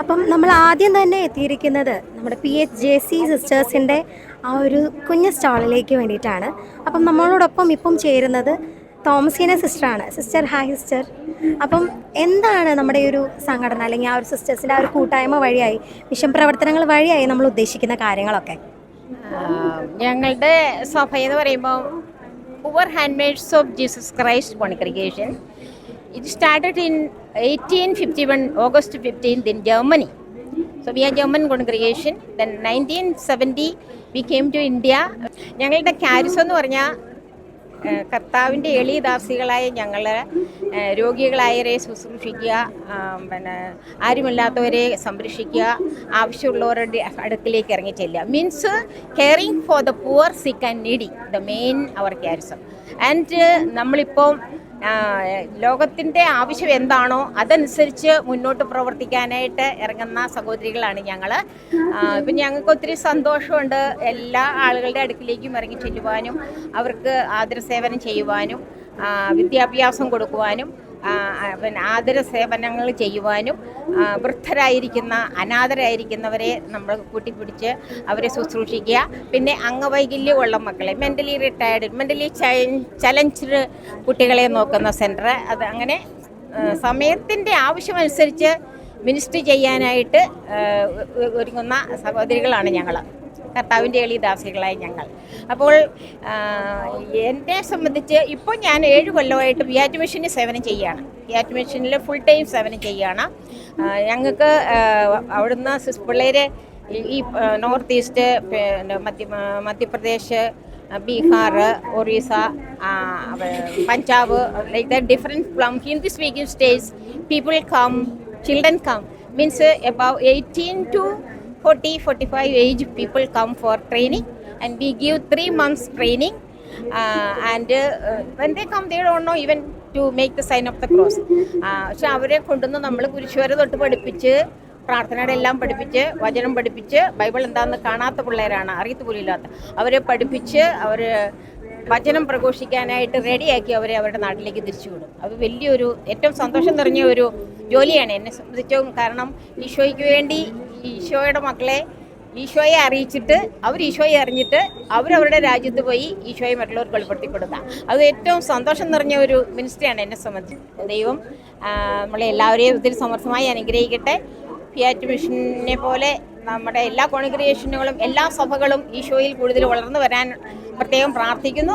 അപ്പം നമ്മൾ ആദ്യം തന്നെ എത്തിയിരിക്കുന്നത് നമ്മുടെ PHJC സിസ്റ്റേഴ്സിൻ്റെ ആ ഒരു കുഞ്ഞ് സ്റ്റാളിലേക്ക് വേണ്ടിയിട്ടാണ്. അപ്പം നമ്മളോടൊപ്പം ഇപ്പം ചേരുന്നത് തോമസീന സിസ്റ്ററാണ്. Sister, hi sister. അപ്പം എന്താണ് നമ്മുടെ ഈ ഒരു സംഘടന അല്ലെങ്കിൽ ആ ഒരു സിസ്റ്റേഴ്സിൻ്റെ ആ ഒരു കൂട്ടായ്മ വഴിയായി മിഷൻ പ്രവർത്തനങ്ങൾ വഴിയായി നമ്മൾ ഉദ്ദേശിക്കുന്ന കാര്യങ്ങളൊക്കെ? ഞങ്ങളുടെ സഭ എന്ന് പറയുമ്പോൾ poor handmaids of Jesus Christ congregation. It started in 1851, August 15th in Germany. So we are German congregation. Then 1970 we came to India. ഞങ്ങളുടെ കാരിസം എന്ന് പറഞ്ഞാൽ കർത്താവിൻ്റെ എളിയദാസികളായ ഞങ്ങൾ രോഗികളായവരെ ശുശ്രൂഷിക്കുക, പിന്നെ ആരുമില്ലാത്തവരെ സംരക്ഷിക്കുക, ആവശ്യമുള്ളവരുടെ അടുക്കിലേക്ക് ഇറങ്ങി ചെല്ലുക. Means caring for the poor, sick and needy, the main our charism. And നമ്മളിപ്പം ലോകത്തിൻ്റെ ആവശ്യം എന്താണോ അതനുസരിച്ച് മുന്നോട്ട് പ്രവർത്തിക്കാനായിട്ട് ഇറങ്ങുന്ന സഹോദരികളാണ് ഞങ്ങൾ. ഇപ്പം ഞങ്ങൾക്ക് ഒത്തിരി സന്തോഷമുണ്ട് എല്ലാ ആളുകളുടെ അടുക്കിലേക്കും ഇറങ്ങി ചെല്ലുവാനും അവർക്ക് ആദരസേവനം ചെയ്യുവാനും വിദ്യാഭ്യാസം കൊടുക്കുവാനും പിന്നെ ആദര സേവനങ്ങൾ ചെയ്യുവാനും വൃദ്ധരായിരിക്കുന്ന അനാഥരായിരിക്കുന്നവരെ നമ്മൾ കൂട്ടിപ്പിടിച്ച് അവരെ ശുശ്രൂഷിക്കുക. പിന്നെ അംഗവൈകല്യമുള്ള മക്കളെ, മെൻ്റലി റിട്ടയർഡ്, മെൻ്റലി ചലഞ്ച്ഡ് കുട്ടികളെ നോക്കുന്ന സെൻറ്റർ. അത് അങ്ങനെ സമയത്തിൻ്റെ ആവശ്യമനുസരിച്ച് മിനിസ്റ്റർ ചെയ്യാനായിട്ട് ഒരുങ്ങുന്ന സഹോദരികളാണ് ഞങ്ങൾ, കർത്താവിൻ്റെ എളിയദാസികളായി ഞങ്ങൾ. അപ്പോൾ എന്നെ സംബന്ധിച്ച് ഇപ്പോൾ ഞാൻ 7 കൊല്ലമായിട്ട് വിയാറ്റ് മിഷനിൽ സേവനം ചെയ്യുകയാണ്. വിയാറ്റ് മിഷനിൽ ഫുൾ ടൈം സേവനം ചെയ്യുകയാണ്. ഞങ്ങൾക്ക് അവിടുന്ന് പിള്ളേർ ഈ നോർത്ത് ഈസ്റ്റ്, പിന്നെ Madhya Pradesh, Bihar, Orissa, Punjab, like that different from Hindi speaking states people come, children come, means above 18 to 40-45 age people come for training, and we give 3 months training, and when they come they don't know even to make the sign of the cross. പക്ഷെ അവരെ കൊണ്ടുവന്ന് നമ്മൾ കുരിശുവരെ തൊട്ട് പഠിപ്പിച്ച്, പ്രാർത്ഥനയുടെ എല്ലാം പഠിപ്പിച്ച്, വചനം പഠിപ്പിച്ച്, ബൈബിൾ എന്താണെന്ന് കാണാത്ത പിള്ളേരാണ്, അറിയത്ത് പോലും ഇല്ലാത്ത അവരെ പഠിപ്പിച്ച് അവർ വചനം പ്രഘോഷിക്കാനായിട്ട് റെഡിയാക്കി അവരെ അവരുടെ നാട്ടിലേക്ക് തിരിച്ചു വിടും. അത് വലിയൊരു ഏറ്റവും സന്തോഷം നിറഞ്ഞ ഒരു ജോലിയാണ് എന്നെ സംബന്ധിച്ചും. കാരണം ഈശോയ്ക്ക് വേണ്ടി ഈശോയുടെ മക്കളെ ഈശോയെ അറിയിച്ചിട്ട് അവർ ഈശോയെ അറിഞ്ഞിട്ട് അവരവരുടെ രാജ്യത്ത് പോയി ഈശോയെ മറ്റുള്ളവർക്ക് വെളിപ്പെടുത്തി കൊടുക്കുക. അത് ഏറ്റവും സന്തോഷം നിറഞ്ഞ ഒരു മിനിസ്ട്രിയാണ് എന്നെ സംബന്ധിച്ച്. ദൈവം നമ്മളെ എല്ലാവരെയും ഒത്തിരി സമർത്ഥമായി അനുഗ്രഹിക്കട്ടെ. വിയാറ്റ് മിഷനെ പോലെ നമ്മുടെ എല്ലാ കോൺഗ്രിഗേഷനുകളും എല്ലാ സഭകളും ഈശോയിൽ കൂടുതൽ വളർന്നു വരാൻ പ്രത്യേകം പ്രാർത്ഥിക്കുന്നു.